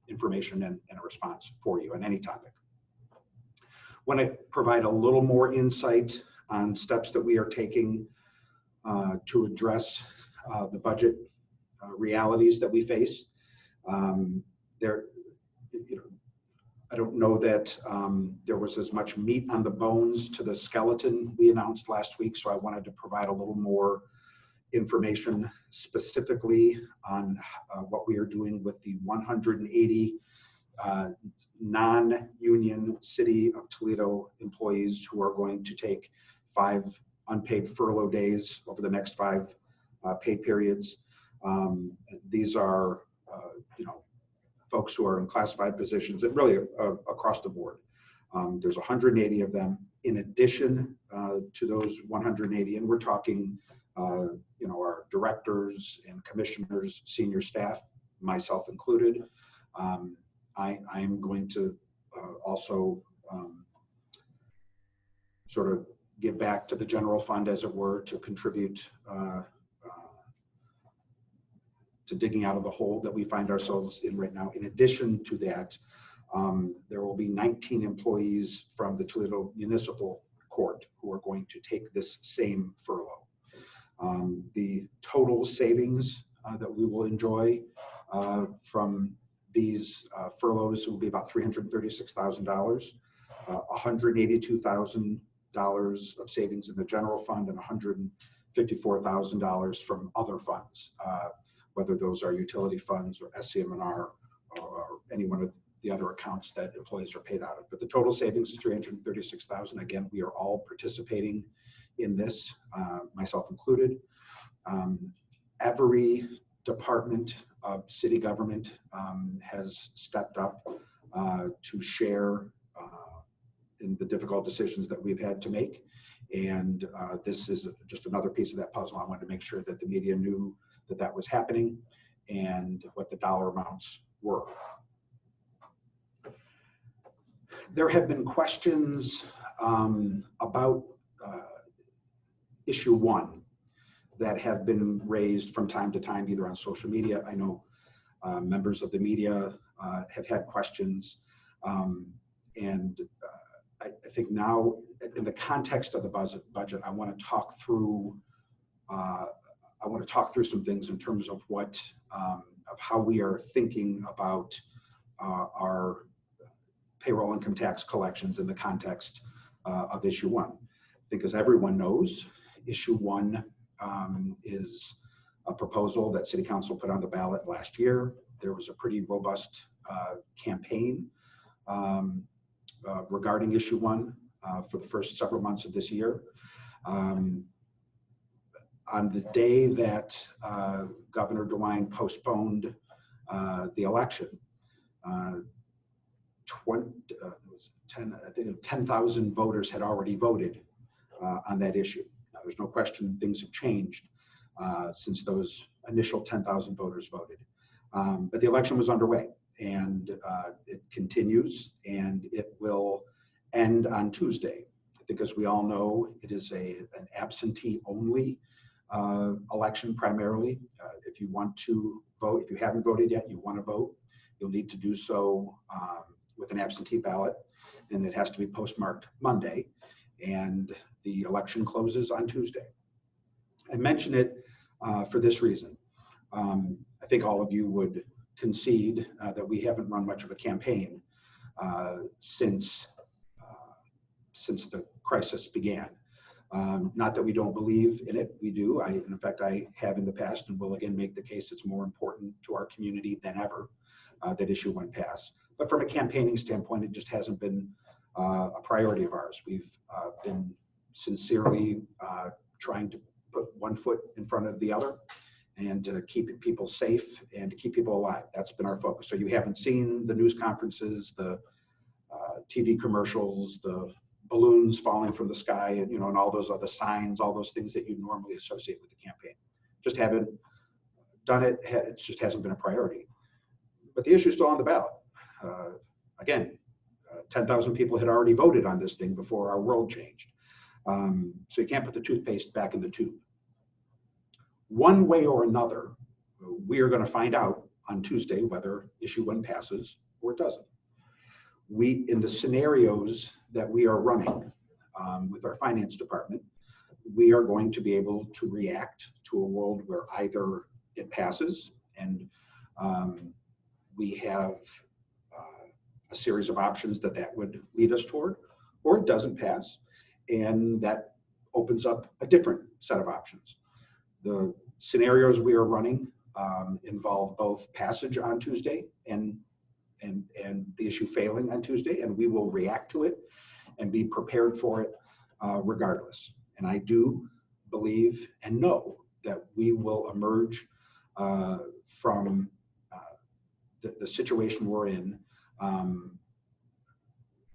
information and a response for you on any topic. Want to provide a little more insight on steps that we are taking to address the budget realities that we face. I don't know that there was as much meat on the bones to the skeleton we announced last week, so I wanted to provide a little more information specifically on what we are doing with the 180 non-union City of Toledo employees who are going to take 5 unpaid furlough days over the next 5 pay periods. These are, folks who are in classified positions and really across the board. There's 180 of them in addition to those 180, and we're talking, our directors and commissioners, senior staff, myself included. I am going to also sort of give back to the general fund, as it were, to contribute to digging out of the hole that we find ourselves in right now. In addition to that, there will be 19 employees from the Toledo Municipal Court who are going to take this same furlough. The total savings that we will enjoy from these furloughs will be about $336,000, $182,000 of savings in the general fund, and $154,000 from other funds, whether those are utility funds or SCM&R or any one of the other accounts that employees are paid out of. But the total savings is $336,000. Again, we are all participating in this, myself included. Every department of city government has stepped up to share in the difficult decisions that we've had to make. And this is just another piece of that puzzle. I wanted to make sure that the media knew that that was happening and what the dollar amounts were. There have been questions about issue 1 that have been raised from time to time, either on social media. I know members of the media have had questions, and I think now, in the context of the budget, I want to talk through. I want to talk through some things in terms of what, of how we are thinking about our payroll income tax collections in the context of issue 1. I think, as everyone knows, issue 1 is a proposal that City Council put on the ballot last year. There was a pretty robust campaign regarding issue 1 for the first several months of this year. On the day that Governor DeWine postponed the election, 10,000 voters had already voted on that issue. Now, there's no question things have changed since those initial 10,000 voters voted. But the election was underway, and it continues, and it will end on Tuesday. I think, as we all know, it is an absentee-only election primarily. If you want to vote, if you haven't voted yet, you want to vote, you'll need to do so with an absentee ballot, and it has to be postmarked Monday, and the election closes on Tuesday. I mention it for this reason. I think all of you would concede that we haven't run much of a campaign since the crisis began. Not that we don't believe in it, we do. In fact, I have in the past, and will again make the case it's more important to our community than ever that issue 1 pass. But from a campaigning standpoint, it just hasn't been a priority of ours. We've been sincerely trying to put one foot in front of the other and to keep people safe and to keep people alive. That's been our focus. So you haven't seen the news conferences, the TV commercials, the balloons falling from the sky, and and all those other signs, all those things that you normally associate with the campaign. Just haven't done it. It just hasn't been a priority. But the issue is still on the ballot. Again, 10,000 people had already voted on this thing before our world changed. So you can't put the toothpaste back in the tube. One way or another, we are going to find out on Tuesday whether issue 1 passes or it doesn't. In the scenarios that we are running with our finance department, we are going to be able to react to a world where either it passes and we have a series of options that would lead us toward, or it doesn't pass, and that opens up a different set of options. The scenarios we are running involve both passage on Tuesday and the issue failing on Tuesday, and we will react to it and be prepared for it regardless. And I do believe and know that we will emerge from the situation we're in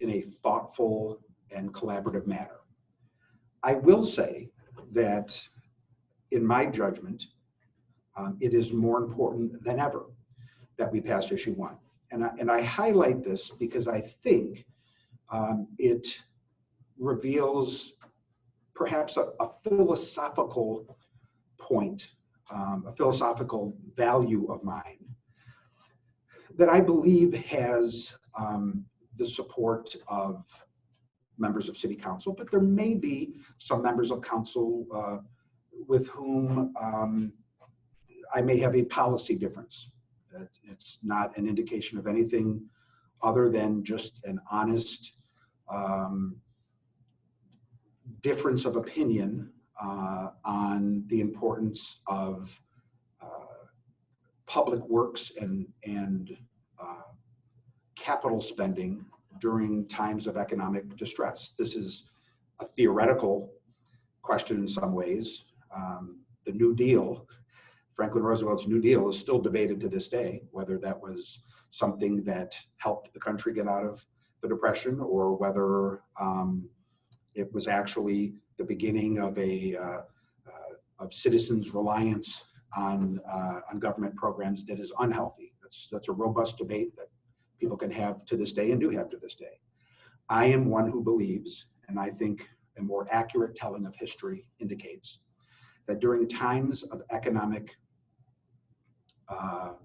a thoughtful and collaborative manner. I will say that, in my judgment, it is more important than ever that we pass issue 1. And I highlight this because I think it reveals perhaps a philosophical point, a philosophical value of mine that I believe has the support of members of City Council, but there may be some members of Council with whom I may have a policy difference. It's not an indication of anything other than just an honest difference of opinion on the importance of public works and capital spending during times of economic distress. This is a theoretical question in some ways. The New Deal, Franklin Roosevelt's New Deal, is still debated to this day, whether that was something that helped the country get out of the Depression or whether it was actually the beginning of of citizens' reliance on government programs that is unhealthy. That's a robust debate that people can have to this day and do have to this day. I am one who believes, and I think a more accurate telling of history indicates, that during times of economic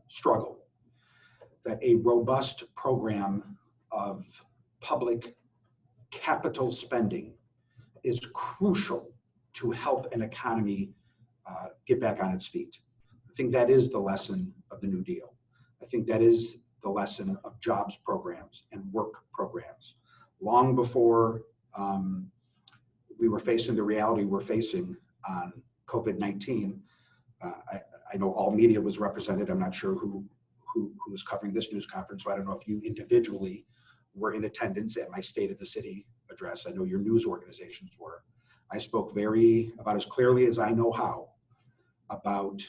struggle, that a robust program of public capital spending is crucial to help an economy get back on its feet. I think that is the lesson of the New Deal. I think that is the lesson of jobs programs and work programs. Long before we were facing the reality we're facing on COVID-19, I know all media was represented. I'm not sure who was covering this news conference, so I don't know if you individually were in attendance at my State of the City address. I know your news organizations were. I spoke about as clearly as I know how about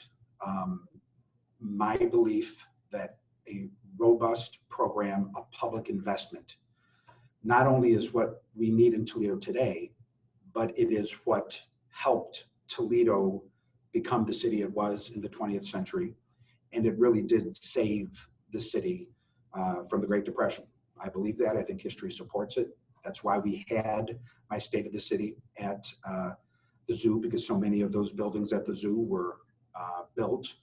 my belief that a robust program of public investment not only is what we need in Toledo today, but it is what helped Toledo become the city it was in the 20th century. And it really did save the city from the Great Depression. I believe that. I think history supports it. That's why we had my State of the City at the zoo, because so many of those buildings at the zoo were built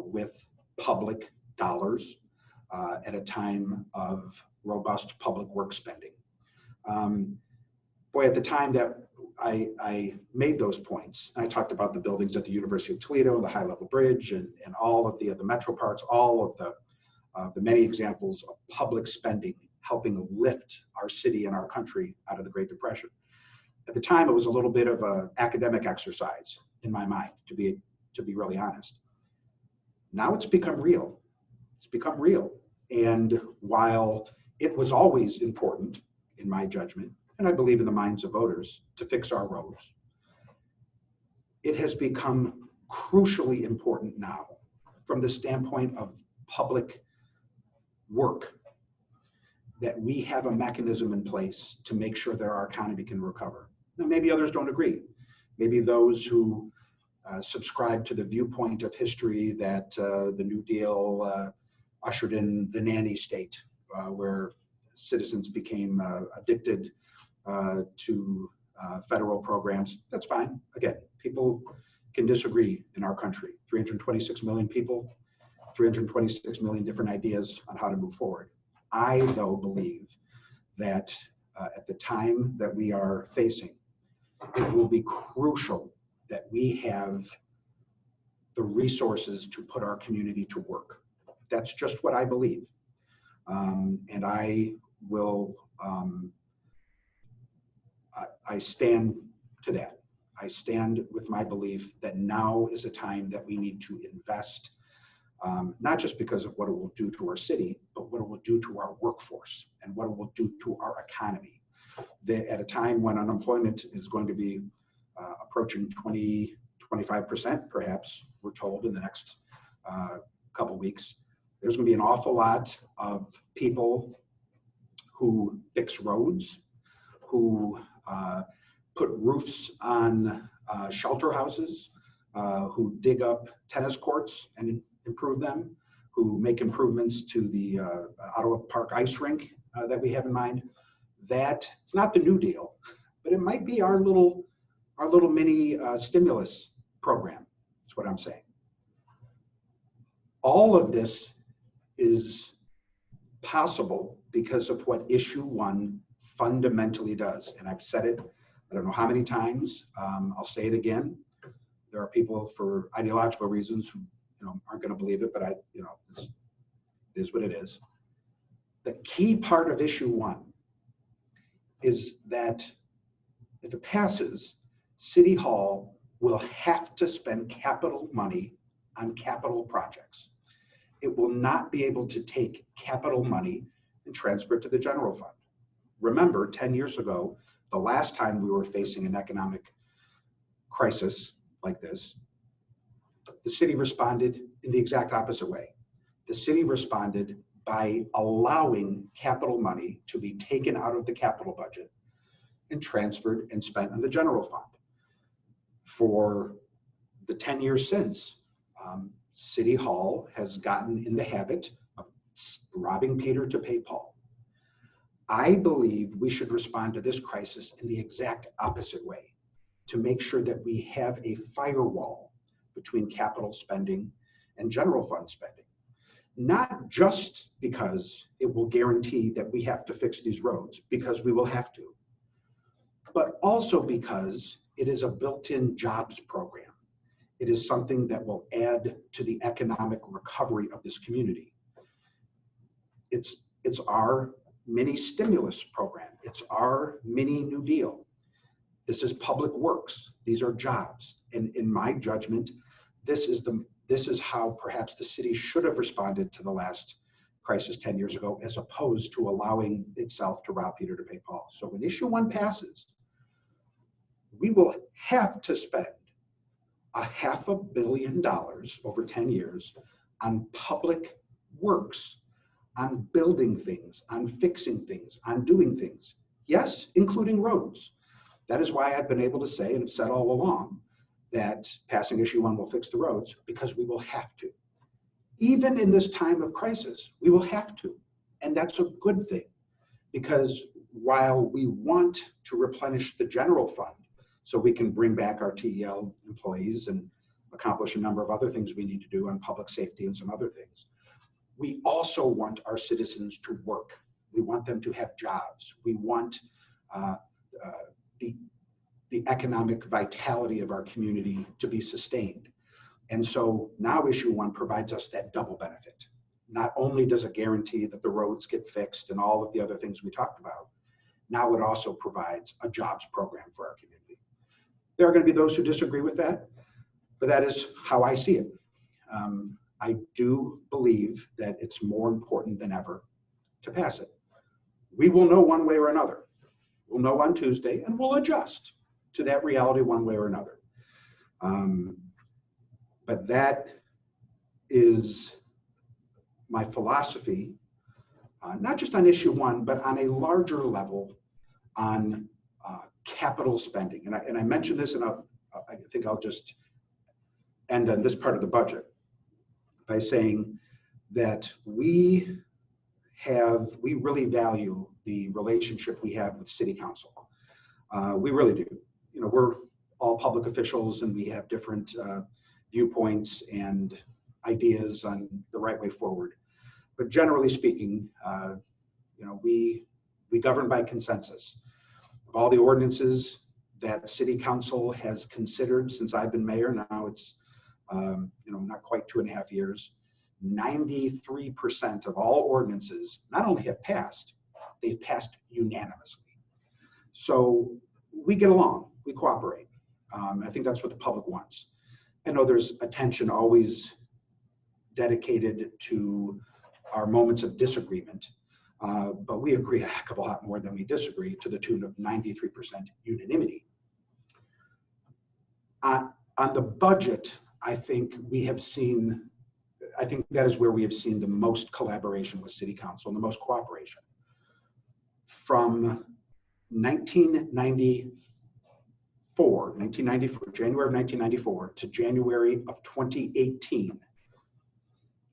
with public dollars at a time of robust public work spending. At the time that I made those points, I talked about the buildings at the University of Toledo, the High Level Bridge, and all of the metro parks, all of the many examples of public spending helping lift our city and our country out of the Great Depression. At the time, it was a little bit of an academic exercise in my mind, to be really honest. Now it's become real. It's become real. And while it was always important, in my judgment, and I believe in the minds of voters, to fix our roads, it has become crucially important now from the standpoint of public work, that we have a mechanism in place to make sure that our economy can recover. Now, maybe others don't agree. Maybe those who subscribe to the viewpoint of history that the New Deal ushered in the nanny state, where citizens became addicted to federal programs. That's fine. Again, people can disagree in our country. 326 million people. 326 million different ideas on how to move forward. I, though, believe that at the time that we are facing, it will be crucial that we have the resources to put our community to work. That's just what I believe. And I will, I stand to that. I stand with my belief that now is a time that we need to invest, not just because of what it will do to our city, but what it will do to our workforce and what it will do to our economy. At a time when unemployment is going to be approaching 25%, perhaps, we're told in the next couple weeks, there's going to be an awful lot of people who fix roads, who put roofs on shelter houses, who dig up tennis courts and improve them, who make improvements to the Ottawa Park ice rink that we have in mind. That it's not the New Deal, but it might be our little mini stimulus program. That's what I'm saying. All of this is possible because of what issue 1 fundamentally does. And I've said it, I don't know how many times. I'll say it again. There are people for ideological reasons who aren't going to believe it, but it is what it is. The key part of issue 1 is that if it passes, City Hall will have to spend capital money on capital projects. It will not be able to take capital money and transfer it to the general fund. Remember, 10 years ago, the last time we were facing an economic crisis like this, the city responded in the exact opposite way. The city responded by allowing capital money to be taken out of the capital budget and transferred and spent on the general fund. For the 10 years since, City Hall has gotten in the habit of robbing Peter to pay Paul. I believe we should respond to this crisis in the exact opposite way, to make sure that we have a firewall between capital spending and general fund spending. Not just because it will guarantee that we have to fix these roads, because we will have to, but also because it is a built-in jobs program. It is something that will add to the economic recovery of this community. It's our mini stimulus program. It's our mini New Deal. This is public works. These are jobs. And in my judgment, this is how perhaps the city should have responded to the last crisis 10 years ago, as opposed to allowing itself to rob Peter to pay Paul. So when issue 1 passes, we will have to spend $500 million over 10 years on public works, on building things, on fixing things, on doing things. Yes, including roads. That is why I've been able to say, and have said all along, that passing issue 1 will fix the roads, because we will have to. Even in this time of crisis, we will have to. And that's a good thing, because while we want to replenish the general fund so we can bring back our TEL employees and accomplish a number of other things we need to do on public safety and some other things, we also want our citizens to work. We want them to have jobs. We want the economic vitality of our community to be sustained. And so now issue 1 provides us that double benefit. Not only does it guarantee that the roads get fixed and all of the other things we talked about, now it also provides a jobs program for our community. There are going to be those who disagree with that, but that is how I see it. I do believe that it's more important than ever to pass it. We will know one way or another. We'll know on Tuesday, and we'll adjust to that reality one way or another. But that is my philosophy, not just on issue 1, but on a larger level on capital spending. And I mentioned this, and I think I'll just end on this part of the budget by saying that we really value the relationship we have with City Council. We really do. We're all public officials, and we have different viewpoints and ideas on the right way forward. But generally speaking, we govern by consensus. Of all the ordinances that City Council has considered since I've been mayor, now it's not quite 2.5 years, 93% of all ordinances not only have passed, they've passed unanimously. So we get along, we cooperate. I think that's what the public wants. I know there's attention always dedicated to our moments of disagreement, but we agree a heck of a lot more than we disagree, to the tune of 93% unanimity. On the budget, I think that is where we have seen the most collaboration with City Council and the most cooperation. From 1994, January of 1994 to January of 2018,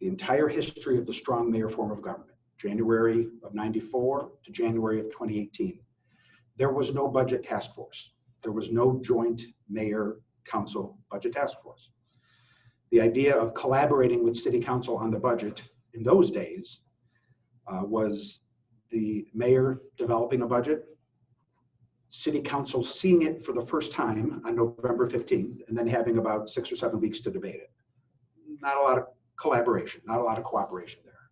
the entire history of the strong mayor form of government, January of 94 to January of 2018, there was no budget task force. There was no joint mayor council budget task force. The idea of collaborating with City Council on the budget in those days was the mayor developing a budget, City Council seeing it for the first time on November 15th, and then having about 6 or 7 weeks to debate it. Not a lot of collaboration, not a lot of cooperation there.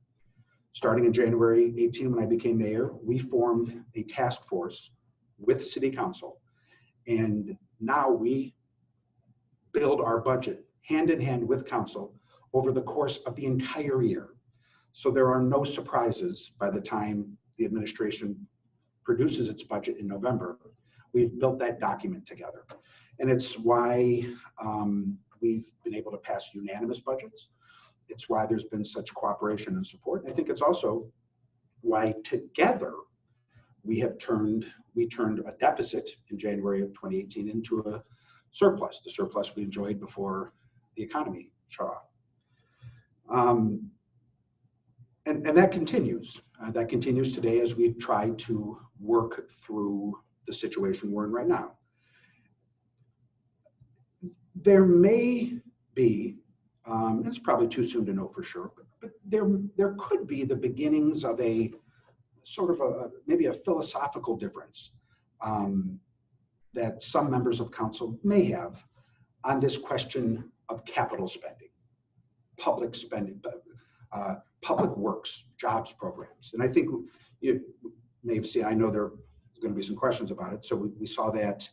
Starting in January 18, when I became mayor, we formed a task force with City Council, and now we build our budget hand in hand with Council over the course of the entire year. So there are no surprises by the time the administration produces its budget in November. We've built that document together. And it's why we've been able to pass unanimous budgets. It's why there's been such cooperation and support. And I think it's also why together we turned a deficit in January of 2018 into a surplus, the surplus we enjoyed before the economy shut off. And that continues. That continues today as we try to work through the situation we're in right now. There may be, it's probably too soon to know for sure, but there could be the beginnings of a sort of maybe a philosophical difference that some members of council may have on this question of capital spending, public spending, public works, jobs programs. And I think you may have seen, I know there's going to be some questions about it. So we saw that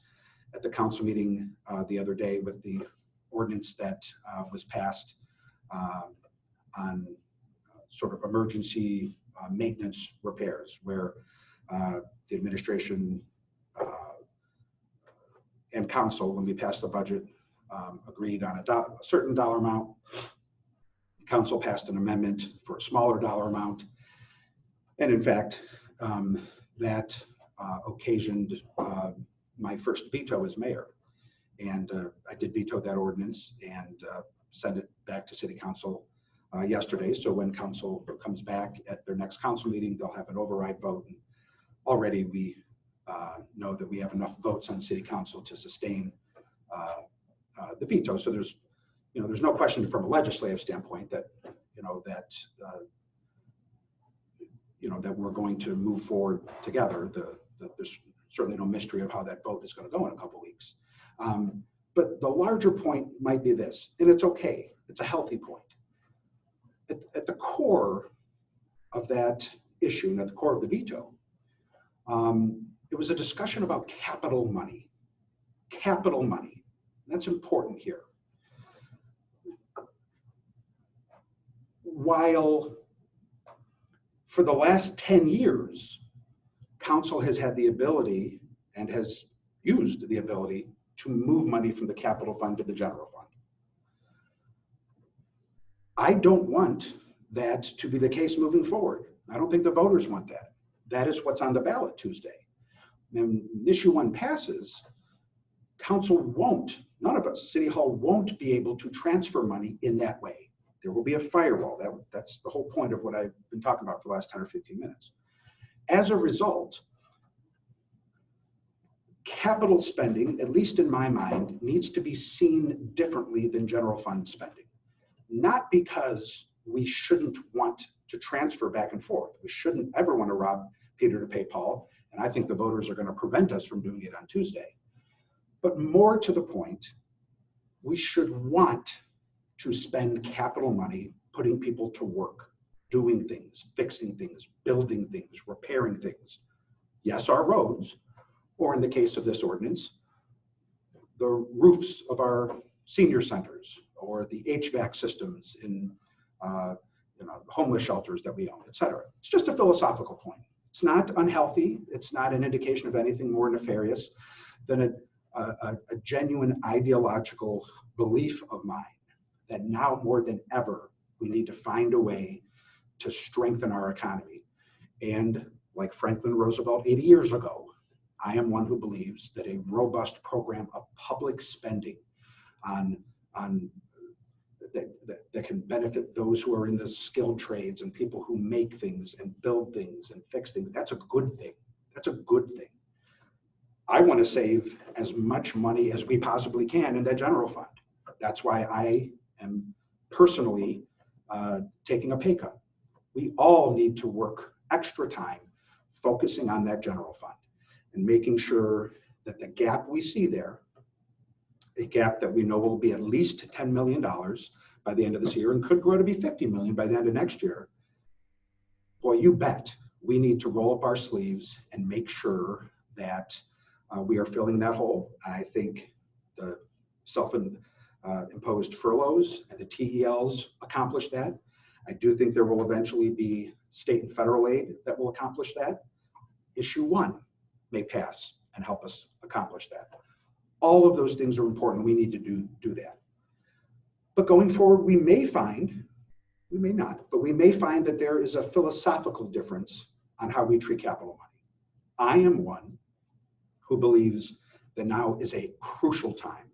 at the council meeting the other day with the ordinance that was passed on sort of emergency maintenance repairs, where the administration and council, when we passed the budget, agreed on a certain dollar amount. Council passed an amendment for a smaller dollar amount. And in fact, that occasioned my first veto as mayor. And I did veto that ordinance and send it back to City Council yesterday. So when council comes back at their next council meeting, they'll have an override vote. And already we know that we have enough votes on City Council to sustain the veto. So there's no question from a legislative standpoint that that we're going to move forward together. There's certainly no mystery of how that vote is going to go in a couple of weeks. But the larger point might be this, and it's okay. It's a healthy point. At the core of that issue, and at the core of the veto, it was a discussion about capital money. Capital money. That's important here. While for the last 10 years, council has had the ability and has used the ability to move money from the capital fund to the general fund. I don't want that to be the case moving forward. I don't think the voters want that. That is what's on the ballot Tuesday. When issue 1 passes, council won't, none of us, City Hall won't be able to transfer money in that way. There will be a firewall. That's the whole point of what I've been talking about for the last 10 or 15 minutes. As a result, capital spending, at least in my mind, needs to be seen differently than general fund spending. not because we shouldn't want to transfer back and forth. We shouldn't ever want to rob Peter to pay Paul, and I think the voters are going to prevent us from doing it on Tuesday. But more to the point, we should want to spend capital money putting people to work, doing things, fixing things, building things, repairing things. Yes, our roads, or in the case of this ordinance, the roofs of our senior centers, or the HVAC systems in homeless shelters that we own, et cetera. It's just a philosophical point. It's not unhealthy. It's not an indication of anything more nefarious than a genuine ideological belief of mine that now more than ever, we need to find a way to strengthen our economy. And like Franklin Roosevelt 80 years ago, I am one who believes that a robust program of public spending that can benefit those who are in the skilled trades and people who make things and build things and fix things, that's a good thing. That's a good thing. I want to save as much money as we possibly can in that general fund. That's why I am personally taking a pay cut. We all need to work extra time focusing on that general fund and making sure that the gap we see there, a gap that we know will be at least $10 million by the end of this year and could grow to be $50 million by the end of next year. Boy, you bet we need to roll up our sleeves and make sure that we are filling that hole. I think the self-imposed furloughs and the TELs accomplish that. I do think there will eventually be state and federal aid that will accomplish that. Issue 1 may pass and help us accomplish that. All of those things are important. We need to do that. But going forward, we may find, we may not, but we may find that there is a philosophical difference on how we treat capital money. I am one who believes that now is a crucial time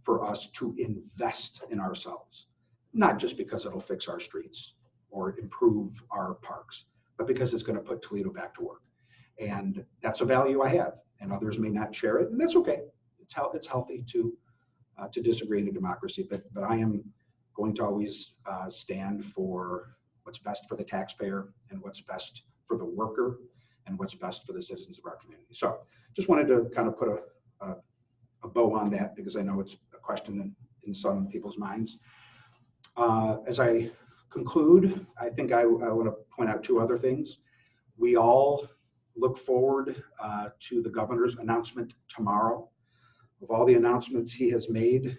for us to invest in ourselves, not just because it'll fix our streets or improve our parks, but because it's going to put Toledo back to work. And that's a value I have, and others may not share it, and that's okay. It's healthy to disagree in a democracy, but I am going to always stand for what's best for the taxpayer and what's best for the worker and what's best for the citizens of our community. So just wanted to kind of put a bow on that because I know it's a question in some people's minds. As I conclude, I think I want to point out 2 other things. We all look forward to the governor's announcement tomorrow. Of all the announcements he has made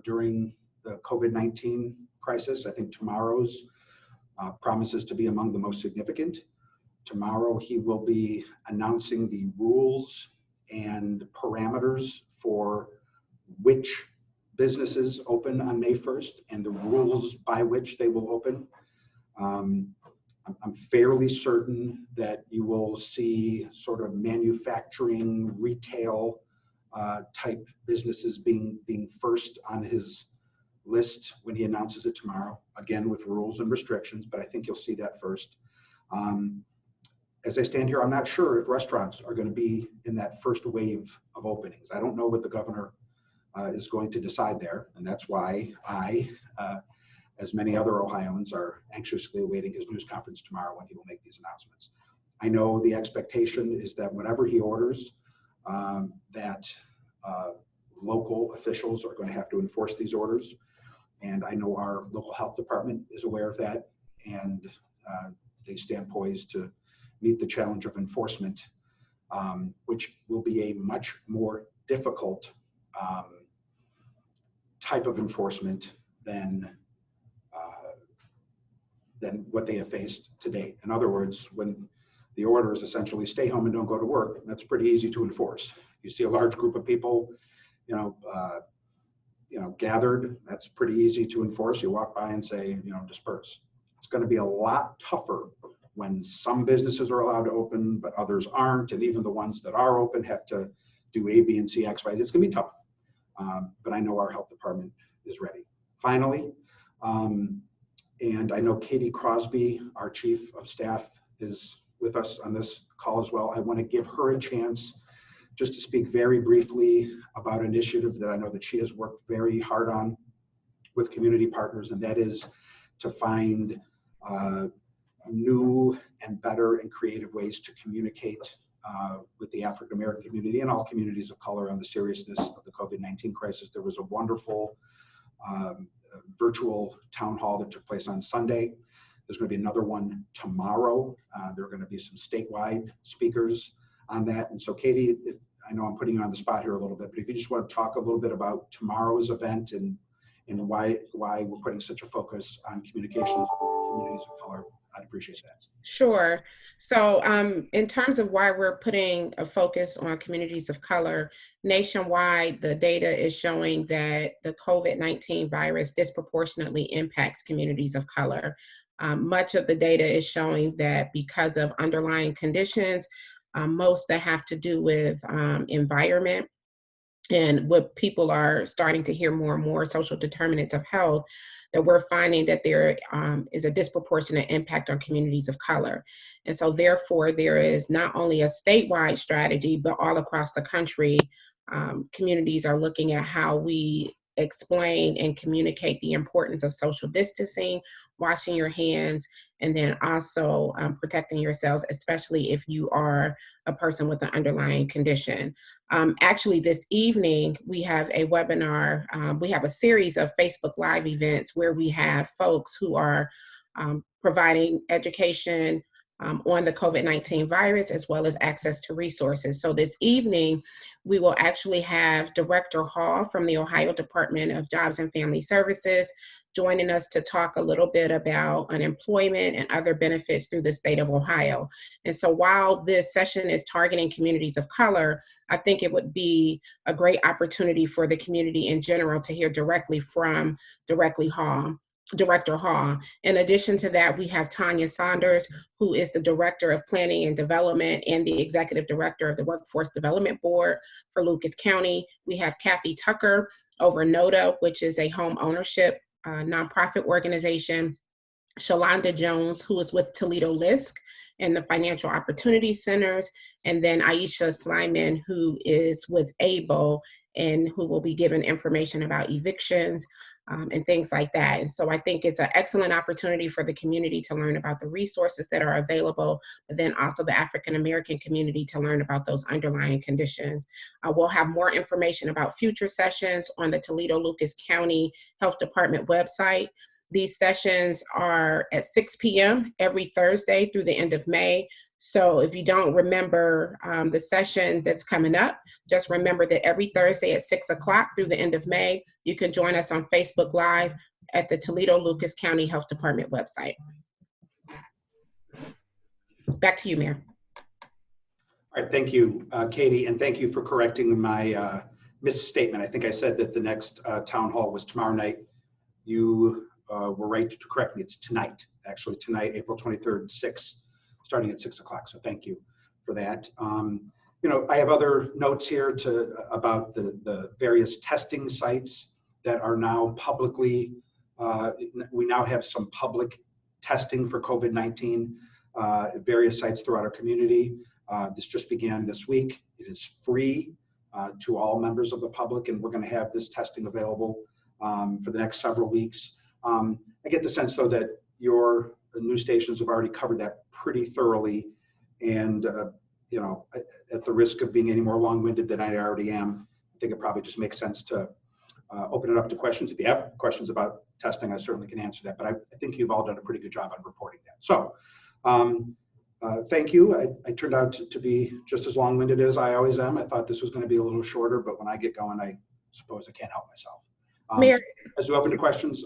during the COVID-19 crisis, I think tomorrow's promises to be among the most significant. Tomorrow he will be announcing the rules and parameters for which businesses open on May 1st and the rules by which they will open. I'm fairly certain that you will see sort of manufacturing, retail type businesses being first on his list when he announces it tomorrow, again with rules and restrictions, but I think you'll see that first. As I stand here, I'm not sure if restaurants are going to be in that first wave of openings. I don't know what the governor is going to decide there, and that's why I, as many other Ohioans, are anxiously awaiting his news conference tomorrow when he will make these announcements. I know the expectation is that whatever he orders, that local officials are going to have to enforce these orders, and I know our local health department is aware of that, and they stand poised to meet the challenge of enforcement, which will be a much more difficult type of enforcement than what they have faced to date. In other words, when the order is essentially stay home and don't go to work, that's pretty easy to enforce. You see a large group of people, gathered, that's pretty easy to enforce. You walk by and say, disperse. It's going to be a lot tougher when some businesses are allowed to open, but others aren't, and even the ones that are open have to do A, B, and C, X, Y. It's going to be tough, but I know our health department is ready. Finally, and I know Katie Crosby, our chief of staff, is with us on this call as well. I want to give her a chance just to speak very briefly about an initiative that I know that she has worked very hard on with community partners, and that is to find new and better and creative ways to communicate with the African American community and all communities of color on the seriousness of the COVID-19 crisis. There was a wonderful virtual town hall that took place on Sunday. There's going to be another one tomorrow. There are going to be some statewide speakers on that. And so, Katie, I know I'm putting you on the spot here a little bit, but if you just want to talk a little bit about tomorrow's event and why we're putting such a focus on communications with communities of color, I'd appreciate that. Sure. So in terms of why we're putting a focus on communities of color, nationwide, the data is showing that the COVID-19 virus disproportionately impacts communities of color. Much of the data is showing that because of underlying conditions, most that have to do with environment, and what people are starting to hear more and more, social determinants of health, that we're finding that there is a disproportionate impact on communities of color. And so therefore, there is not only a statewide strategy, but all across the country, communities are looking at how we explain and communicate the importance of social distancing, washing your hands, and then also protecting yourselves, especially if you are a person with an underlying condition. Actually, this evening, we have a webinar. We have a series of Facebook Live events where we have folks who are providing education on the COVID-19 virus, as well as access to resources. So this evening, we will actually have Director Hall from the Ohio Department of Jobs and Family Services joining us to talk a little bit about unemployment and other benefits through the state of Ohio. And so while this session is targeting communities of color, I think it would be a great opportunity for the community in general to hear directly from Director Hall. In addition to that, we have Tanya Saunders, who is the Director of Planning and Development and the Executive Director of the Workforce Development Board for Lucas County. We have Kathy Tucker over NODA, which is a home ownership nonprofit organization. Shalonda Jones, who is with Toledo LISC and the Financial Opportunity Centers, and then Aisha Slyman, who is with ABLE and who will be given information about evictions and things like that. And so I think it's an excellent opportunity for the community to learn about the resources that are available, but then also the African American community to learn about those underlying conditions. We'll have more information about future sessions on the Toledo Lucas County Health Department website. These sessions are at 6 p.m. every Thursday through the end of May. So if you don't remember the session that's coming up, just remember that every Thursday at 6 o'clock through the end of May, you can join us on Facebook Live at the Toledo Lucas County Health Department website. Back to you, Mayor. All right, thank you, Katie, and thank you for correcting my misstatement. I think I said that the next town hall was tomorrow night. You were right to correct me. It's tonight, actually tonight, April 23rd, starting at 6 o'clock. So thank you for that. You know, I have other notes here about the various testing sites that are now publicly, we now have some public testing for COVID-19 at various sites throughout our community. This just began this week. It is free to all members of the public, and we're going to have this testing available for the next several weeks. I get the sense, though, that your news stations have already covered that pretty thoroughly, and you know, at the risk of being any more long-winded than I already am, I think it probably just makes sense to open it up to questions. If you have questions about testing, I certainly can answer that, but I think you've all done a pretty good job on reporting that. So thank you. I turned out to be just as long-winded as I always am. I thought this was going to be a little shorter, but when I get going, I suppose I can't help myself. Mayor, as we open to questions,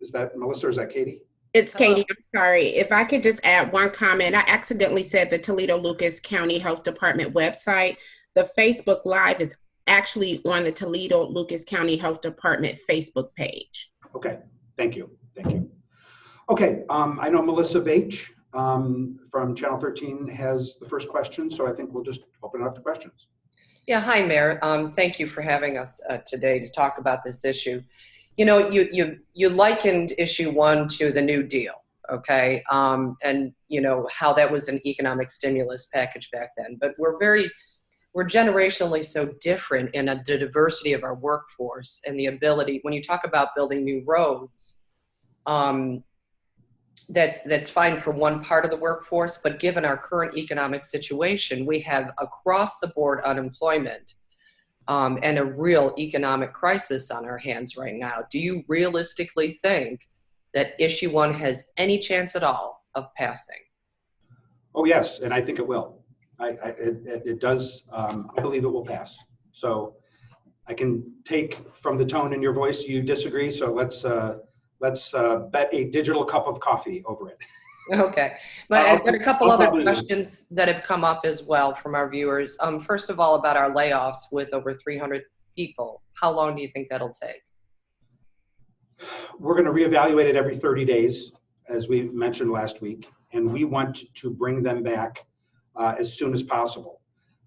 is that Melissa or is that Katie? It's Katie. I'm sorry. If I could just add one comment. I accidentally said the Toledo Lucas County Health Department website. The Facebook Live is actually on the Toledo Lucas County Health Department Facebook page. Okay. Thank you. Thank you. Okay. I know Melissa Veitch from Channel 13 has the first question, so I think we'll just open it up to questions. Yeah. Hi, Mayor. Thank you for having us today to talk about this issue. You know, you likened issue 1 to the New Deal, okay? And you know, how that was an economic stimulus package back then. But we're very we're generationally so different in the diversity of our workforce and the ability, when you talk about building new roads, that's fine for one part of the workforce, but given our current economic situation, we have across the board unemployment and a real economic crisis on our hands right now. Do you realistically think that issue 1 has any chance at all of passing? Oh, yes, and I think it will. It does. I believe it will pass. So I can take from the tone in your voice you disagree. So let's bet a digital cup of coffee over it. Okay, but I've got a couple other questions that have come up as well from our viewers. First of all, about our layoffs with over 300 people. How long do you think that'll take? We're going to reevaluate it every 30 days, as we mentioned last week, and we want to bring them back as soon as possible.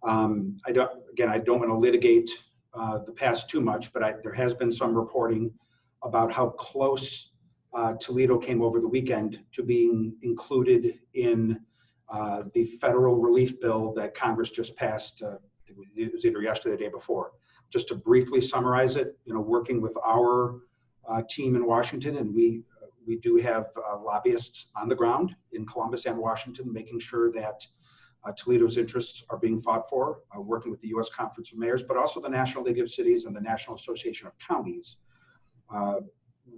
I don't want to litigate the past too much, but there has been some reporting about how close Toledo came over the weekend to being included in the federal relief bill that Congress just passed. It was either yesterday or the day before. Just to briefly summarize it, working with our team in Washington, and we do have lobbyists on the ground in Columbus and Washington, making sure that Toledo's interests are being fought for, working with the U.S. Conference of Mayors, but also the National League of Cities and the National Association of Counties.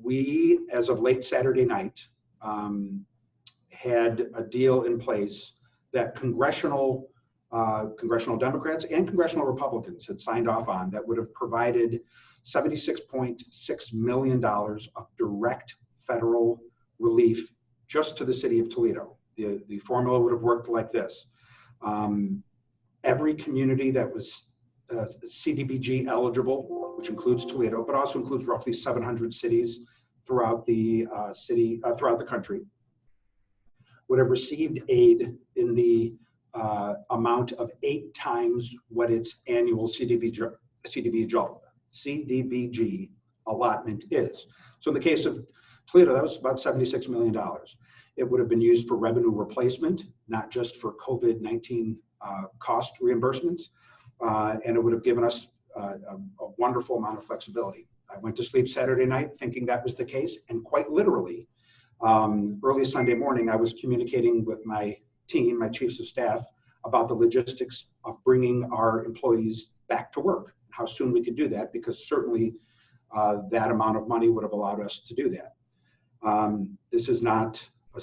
We, as of late Saturday night, had a deal in place that congressional Democrats and congressional Republicans had signed off on that would have provided $76.6 million of direct federal relief just to the city of Toledo. The formula would have worked like this. Every community that was CDBG eligible, which includes Toledo, but also includes roughly 700 cities throughout the throughout the country, would have received aid in the amount of 8 times what its annual CDBG allotment is. So in the case of Toledo, that was about $76 million. It would have been used for revenue replacement, not just for COVID-19 cost reimbursements. And it would have given us a wonderful amount of flexibility. I went to sleep Saturday night thinking that was the case, and quite literally, early Sunday morning, I was communicating with my team, my chiefs of staff, about the logistics of bringing our employees back to work, how soon we could do that, because certainly that amount of money would have allowed us to do that. This is not a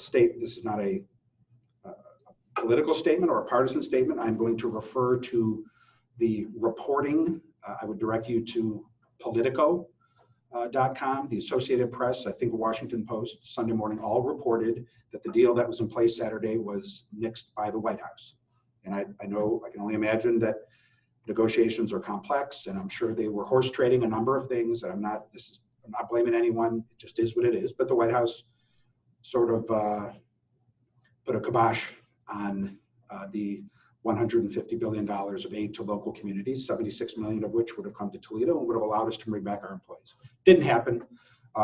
political statement or a partisan statement. I'm going to refer to the reporting. I would direct you to Politico.com, the Associated Press, I think Washington Post, Sunday morning, all reported that the deal that was in place Saturday was nixed by the White House. And I know, I can only imagine that negotiations are complex, and I'm sure they were horse trading a number of things. And I'm not blaming anyone. It just is what it is. But the White House sort of put a kibosh on the $150 billion of aid to local communities, 76 million of which would have come to Toledo and would have allowed us to bring back our employees. Didn't happen.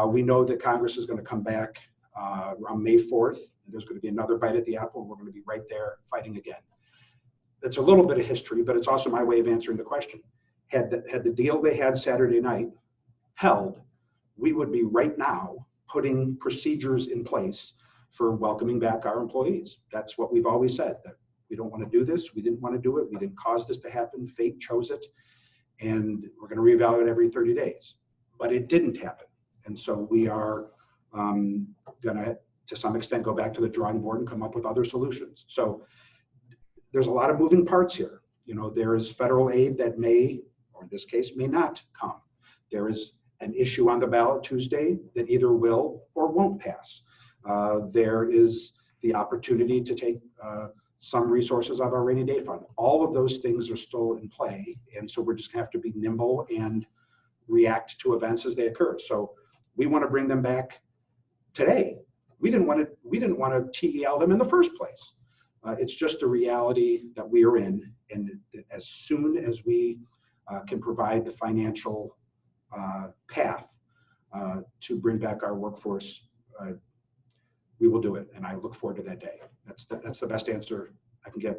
We know that Congress is going to come back around May 4th. There's going to be another bite at the apple. We're going to be right there fighting again. That's a little bit of history, but it's also my way of answering the question. Had the deal they had Saturday night held, we would be right now putting procedures in place for welcoming back our employees. That's what we've always said, that we don't want to do this. We didn't want to do it. We didn't cause this to happen. Fate chose it. And we're going to reevaluate every 30 days. But it didn't happen. And so we are going to some extent, go back to the drawing board and come up with other solutions. So there's a lot of moving parts here. There is federal aid that may, or in this case, may not come. There is an issue on the ballot Tuesday that either will or won't pass. There is the opportunity to take some resources out of our rainy day fund. All of those things are still in play, and so we're just gonna have to be nimble and react to events as they occur. So we want to bring them back today. We didn't want to TEL them in the first place. It's just a reality that we are in, and as soon as we can provide the financial path to bring back our workforce, we will do it, and I look forward to that day. That's the best answer I can give.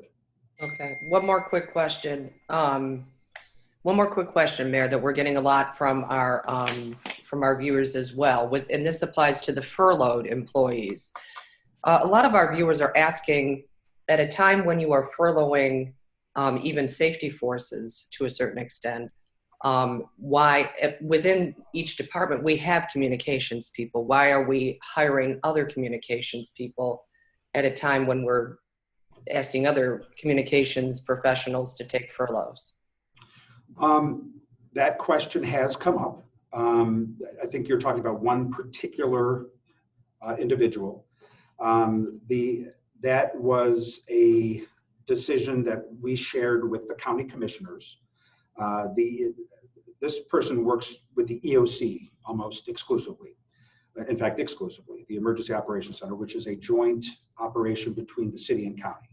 Okay, one more quick question. Mayor, that we're getting a lot from our viewers as well. And this applies to the furloughed employees. A lot of our viewers are asking, at a time when you are furloughing even safety forces to a certain extent, why within each department we have communications people. Why are we hiring other communications people at a time when we're asking other communications professionals to take furloughs? That question has come up. I think you're talking about one particular individual. That was a decision that we shared with the county commissioners. This person works with the EOC almost exclusively. In fact, exclusively, the Emergency Operations Center, which is a joint operation between the city and county.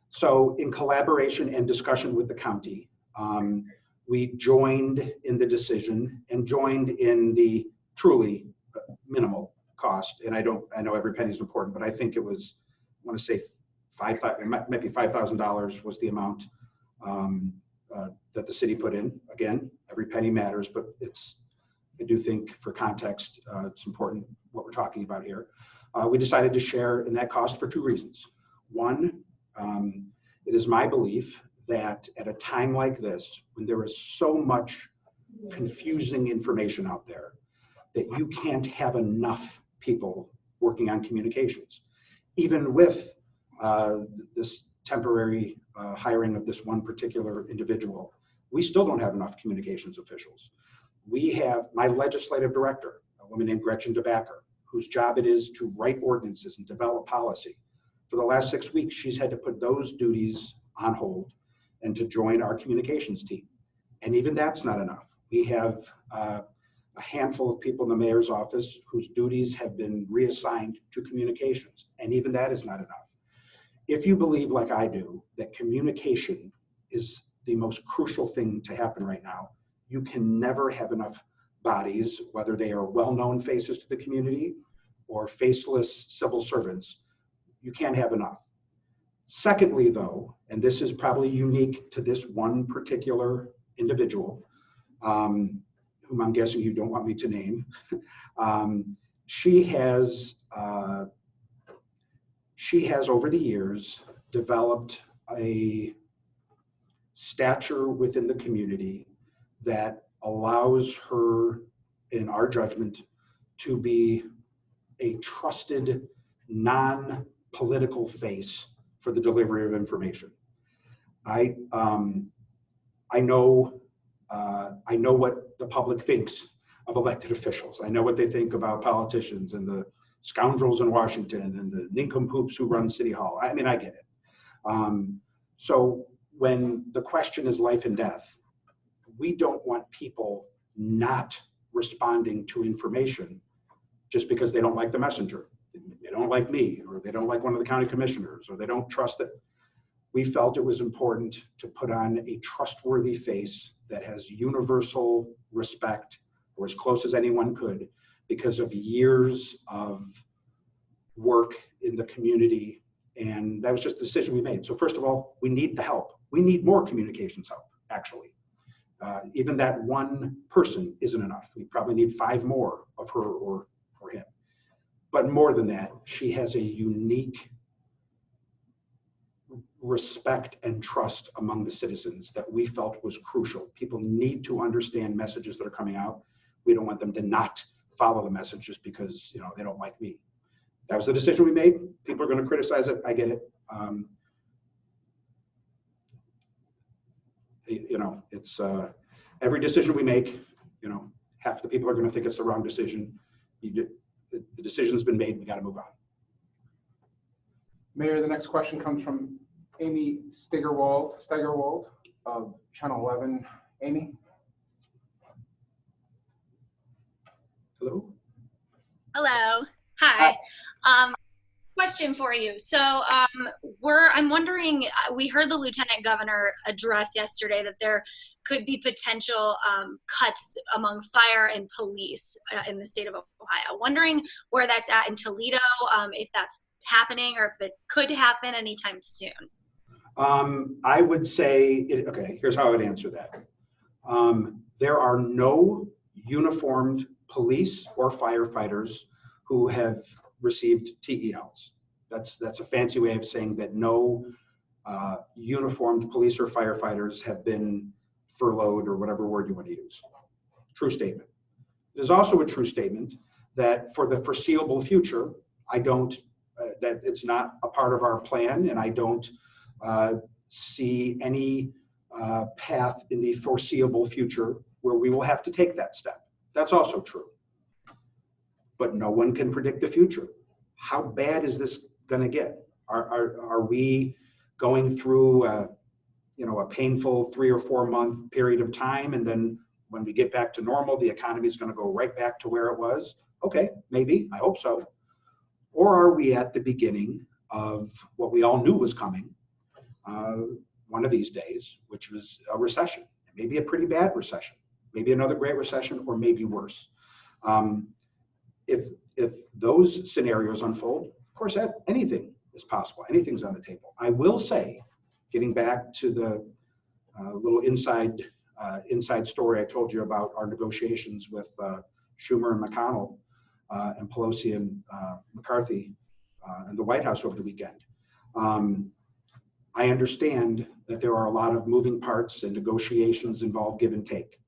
So in collaboration and discussion with the county, we joined in the decision and joined in the truly minimal cost. And I know every penny is important, but I think it was, I want to say maybe $5,000 was the amount that the city put in. Again, every penny matters, but I do think for context, it's important what we're talking about here. We decided to share in that cost for two reasons. One, it is my belief that at a time like this, when there is so much confusing information out there, that you can't have enough people working on communications. Even with this temporary hiring of this one particular individual, we still don't have enough communications officials. We have my legislative director, a woman named Gretchen DeBacker, whose job it is to write ordinances and develop policy. For the last 6 weeks, she's had to put those duties on hold and to join our communications team. And even that's not enough. We have a handful of people in the mayor's office whose duties have been reassigned to communications, and even that is not enough. If you believe, like I do, that communication is the most crucial thing to happen right now, you can never have enough bodies, whether they are well-known faces to the community or faceless civil servants. You can't have enough. Secondly, though, and this is probably unique to this one particular individual, whom I'm guessing you don't want me to name, she has over the years developed a stature within the community that allows her, in our judgment, to be a trusted, non-political face for the delivery of information. I know what the public thinks of elected officials. I know what they think about politicians and the scoundrels in Washington and the nincompoops who run City Hall. I mean, I get it. So when the question is life and death, we don't want people not responding to information just because they don't like the messenger. They don't like me, or they don't like one of the county commissioners, or they don't trust it. We felt it was important to put on a trustworthy face that has universal respect, or as close as anyone could, because of years of work in the community. And that was just the decision we made. So first of all, we need the help. We need more communications help, actually. Even that one person isn't enough. We probably need 5 more of her or him. But more than that, she has a unique respect and trust among the citizens that we felt was crucial. People need to understand messages that are coming out. We don't want them to not follow the message just because they don't like me. That was the decision we made. People are going to criticize it. I get it. It's every decision we make. Half the people are going to think it's the wrong decision. The decision's been made. We got to move on. Mayor, the next question comes from Amy Steigerwald of Channel 11. Amy. Hello. Hello. Hi. Question for you. So I'm wondering, we heard the Lieutenant Governor address yesterday that there could be potential cuts among fire and police in the state of Ohio. Wondering where that's at in Toledo, if that's happening or if it could happen anytime soon. I would say, okay, here's how I would answer that. There are no uniformed police or firefighters who have received TELs. That's a fancy way of saying that no uniformed police or firefighters have been furloughed, or whatever word you want to use. True statement. It is also a true statement that for the foreseeable future, I don't, that it's not a part of our plan, and I don't see any path in the foreseeable future where we will have to take that step. That's also true. But no one can predict the future. How bad is this going to get? Are we going through a painful 3 or 4 month period of time, and then when we get back to normal, the economy is going to go right back to where it was? Okay, maybe. I hope so. Or are we at the beginning of what we all knew was coming one of these days, which was a recession, maybe a pretty bad recession, maybe another great recession, or maybe worse. If those scenarios unfold, of course, anything is possible. Anything's on the table. I will say, getting back to the little inside story I told you about our negotiations with Schumer and McConnell and Pelosi and McCarthy and the White House over the weekend. I understand that there are a lot of moving parts and negotiations involve give and take.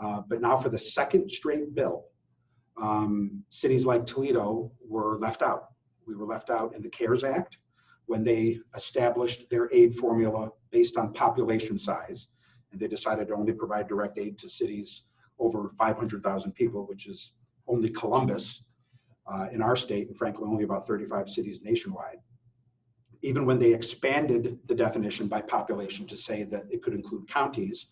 But now for the second straight bill, cities like Toledo were left out. We were left out in the CARES Act when they established their aid formula based on population size. And they decided to only provide direct aid to cities over 500,000 people, which is only Columbus in our state, and frankly, only about 35 cities nationwide. Even when they expanded the definition by population to say that it could include counties,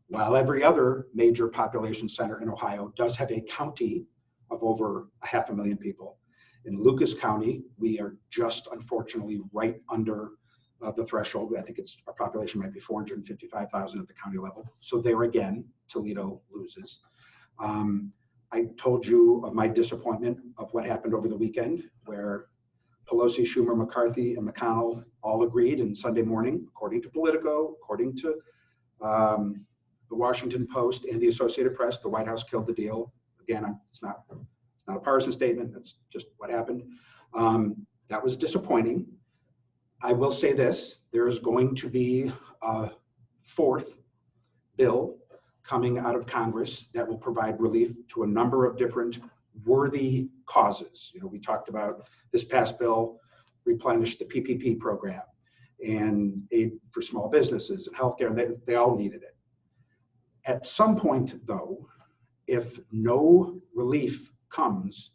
while every other major population center in Ohio does have a county of over 500,000 people. In Lucas County, we are just unfortunately right under the threshold. I think our population might be 455,000 at the county level. So there again, Toledo loses. I told you of my disappointment of what happened over the weekend, where Pelosi, Schumer, McCarthy, and McConnell all agreed, and Sunday morning, according to Politico, according to the Washington Post and the Associated Press, the White House killed the deal. Again, it's not a partisan statement. That's just what happened. That was disappointing. I will say this: there is going to be a fourth bill coming out of Congress that will provide relief to a number of different worthy causes. We talked about this past bill replenished the PPP program and aid for small businesses and healthcare, and they all needed it. At some point, though, if no relief comes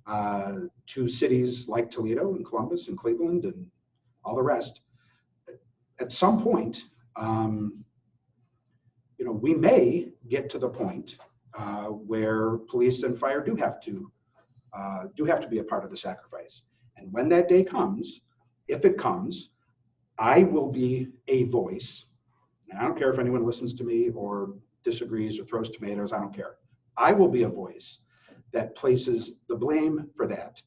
to cities like Toledo and Columbus and Cleveland and all the rest, at some point, we may get to the point where police and fire do have to be a part of the sacrifice. And when that day comes, if it comes, I will be a voice. And I don't care if anyone listens to me or disagrees or throws tomatoes, I don't care. I will be a voice that places the blame for that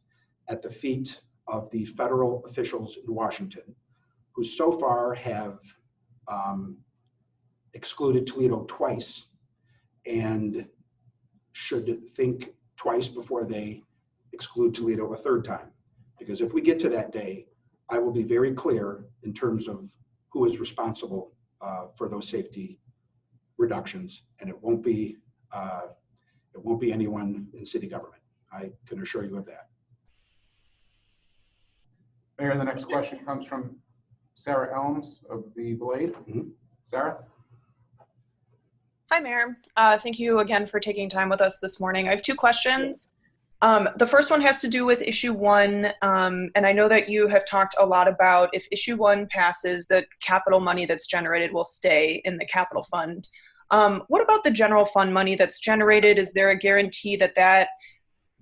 at the feet of the federal officials in Washington, who so far have excluded Toledo twice and should think twice before they exclude Toledo a third time. Because if we get to that day, I will be very clear in terms of who is responsible for those safety reductions, and it won't be anyone in city government. I can assure you of that. Mayor, the next question comes from Sarah Elms of the Blade. Mm-hmm. Sarah? Hi, Mayor. Thank you again for taking time with us this morning. I have two questions. The first one has to do with issue 1, and I know that you have talked a lot about if issue 1 passes, that capital money that's generated will stay in the capital fund. What about the general fund money that's generated? Is there a guarantee that that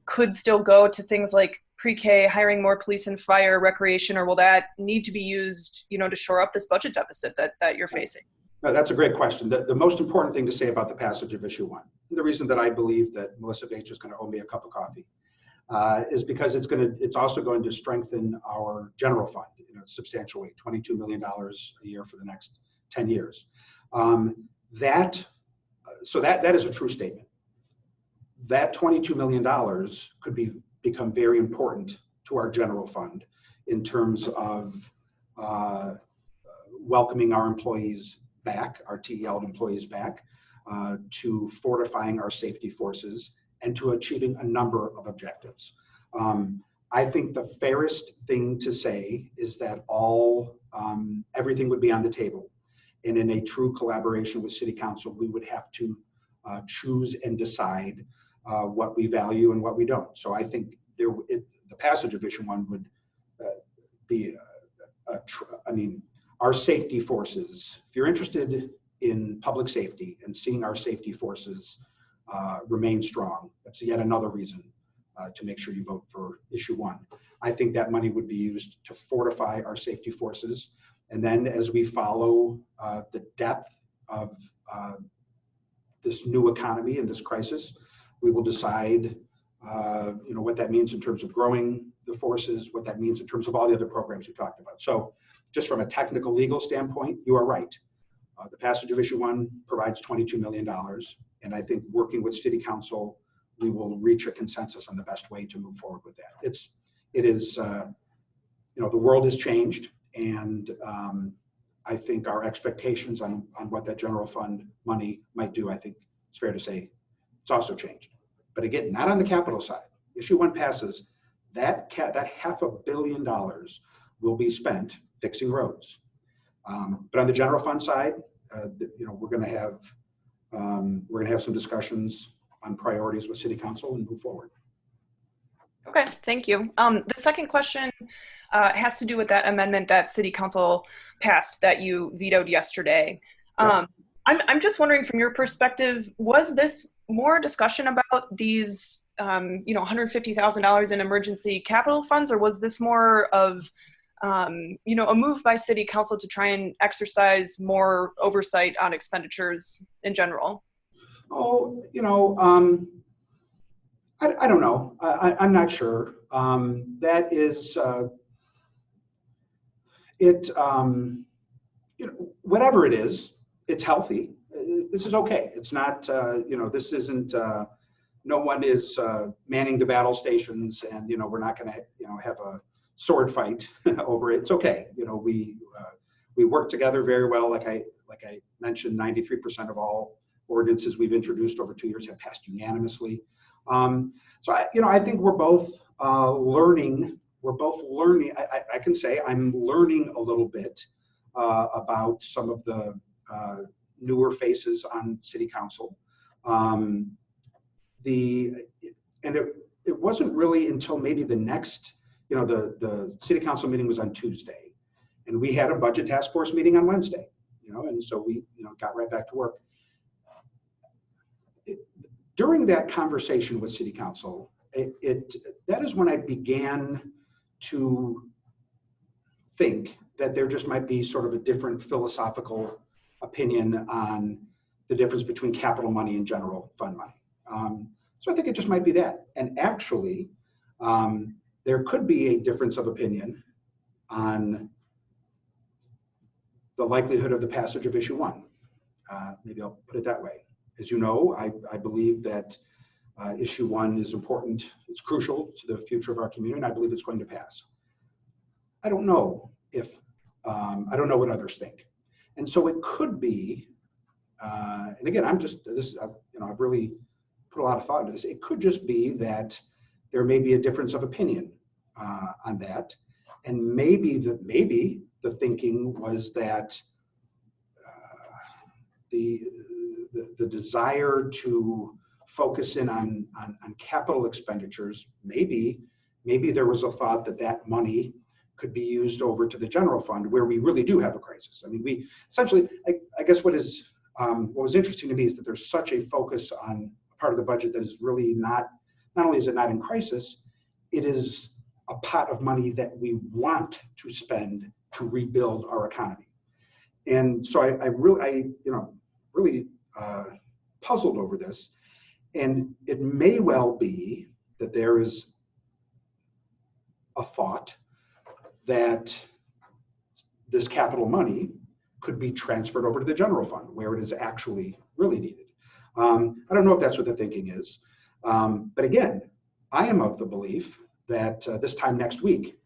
could still go to things like pre-K, hiring more police and fire, recreation, or will that need to be used, to shore up this budget deficit that you're facing? No, that's a great question. The most important thing to say about the passage of issue 1, the reason that I believe that Melissa Bates is going to owe me a cup of coffee, is because it's also going to strengthen our general fund in a substantial way, $22 million a year for the next 10 years. That is a true statement. That $22 million could become very important to our general fund in terms of welcoming our employees back, our TE-held employees back, to fortifying our safety forces, and to achieving a number of objectives. I think the fairest thing to say is that everything would be on the table. And in a true collaboration with City Council, we would have to choose and decide what we value and what we don't. So I think the passage of issue 1 would be, our safety forces. If you're interested in public safety and seeing our safety forces remain strong, that's yet another reason to make sure you vote for issue 1. I think that money would be used to fortify our safety forces. And then as we follow the depth of this new economy and this crisis, we will decide what that means in terms of growing the forces, what that means in terms of all the other programs we talked about. So just from a technical legal standpoint, you are right. The passage of issue 1 provides $22 million. And I think working with City Council, we will reach a consensus on the best way to move forward with that. It is, the world has changed, and I think our expectations on what that general fund money might do, I think it's fair to say it's also changed. But again, not on the capital side. Issue 1 passes, that $500 million will be spent fixing roads. But on the general fund side, we're going to have some discussions on priorities with City Council and move forward. Okay, thank you. The second question has to do with that amendment that City Council passed that you vetoed yesterday. Yes. I'm just wondering, from your perspective, was this more discussion about these, $150,000 in emergency capital funds, or was this more of, a move by City Council to try and exercise more oversight on expenditures in general? Oh, I don't know. I'm not sure. That is, whatever it is, it's healthy. This is okay. It's not, this isn't, no one is manning the battle stations, and, we're not going to, have a sword fight over it. It's okay. We work together very well. Like I mentioned, 93% of all ordinances we've introduced over 2 years have passed unanimously. So I think we're both learning. We're both learning. I can say I'm learning a little bit about some of the newer faces on City Council. It wasn't really until maybe the next, the City Council meeting was on Tuesday, and we had a budget task force meeting on Wednesday. And so we got right back to work. During that conversation with City Council, that is when I began to think that there just might be sort of a different philosophical opinion on the difference between capital money and general fund money. So I think it just might be that. And actually, there could be a difference of opinion on the likelihood of the passage of issue 1. Maybe I'll put it that way. As you know, I believe that issue 1 is important. It's crucial to the future of our community, and I believe it's going to pass. I don't know I don't know what others think. And so it could be, and again, I've really put a lot of thought into this. It could just be that there may be a difference of opinion on that. And maybe the thinking was that the desire to focus in on capital expenditures, maybe there was a thought that money could be used over to the general fund where we really do have a crisis. I mean, we essentially, I guess what was interesting to me is that there's such a focus on part of the budget that is really not only is it not in crisis, it is a pot of money that we want to spend to rebuild our economy. And so I really puzzled over this, and it may well be that there is a thought that this capital money could be transferred over to the general fund where it is actually really needed. I don't know if that's what the thinking is. But again, I am of the belief that this time next week,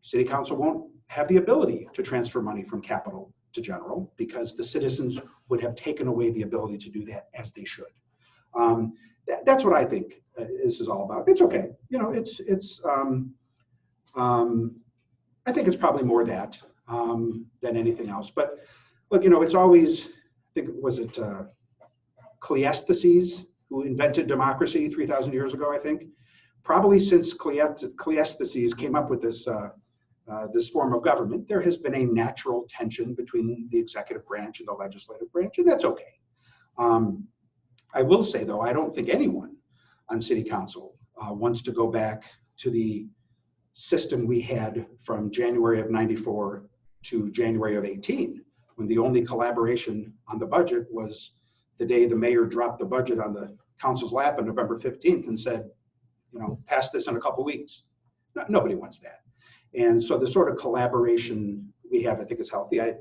City Council won't have the ability to transfer money from capital to general because the citizens would have taken away the ability to do that as they should. That's what I think this is all about. It's okay. You know, I think it's probably more that than anything else. But look, you know, it's always, I think, was it Cleisthenes who invented democracy 3,000 years ago, I think? Probably since Cleisthenes came up with this this form of government, there has been a natural tension between the executive branch and the legislative branch, and that's okay. I will say, though, I don't think anyone on City Council wants to go back to the system we had from January of '94 to January of 18, when the only collaboration on the budget was the day the mayor dropped the budget on the council's lap on November 15th and said, you know, pass this in a couple weeks. Nobody wants that. And so the sort of collaboration we have, I think, is healthy. I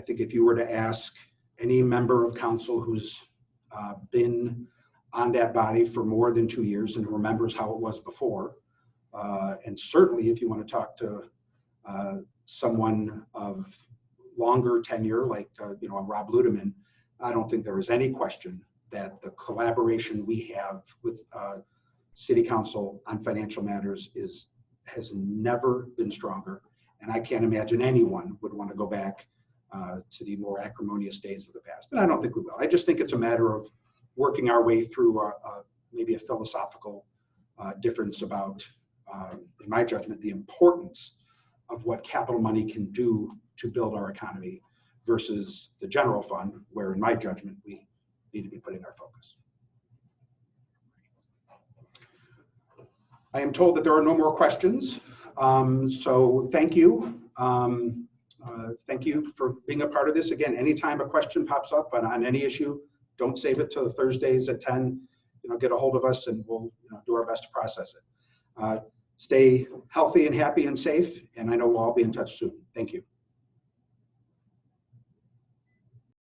think if you were to ask any member of council who's been on that body for more than 2 years and remembers how it was before, and certainly if you want to talk to someone of longer tenure like you know, Rob Ludeman, I don't think there is any question that the collaboration we have with City Council on financial matters has never been stronger, and I can't imagine anyone would want to go back to the more acrimonious days of the past. And I don't think we will. I just think it's a matter of working our way through maybe a philosophical difference about, in my judgment, the importance of what capital money can do to build our economy versus the general fund, where, in my judgment, we need to be putting our focus. I am told that there are no more questions, so thank you. Thank you for being a part of this. Again, anytime a question pops up on any issue, don't save it till Thursdays at 10. You know, get a hold of us and we'll do our best to process it. Stay healthy and happy and safe, and I know we'll all be in touch soon. Thank you.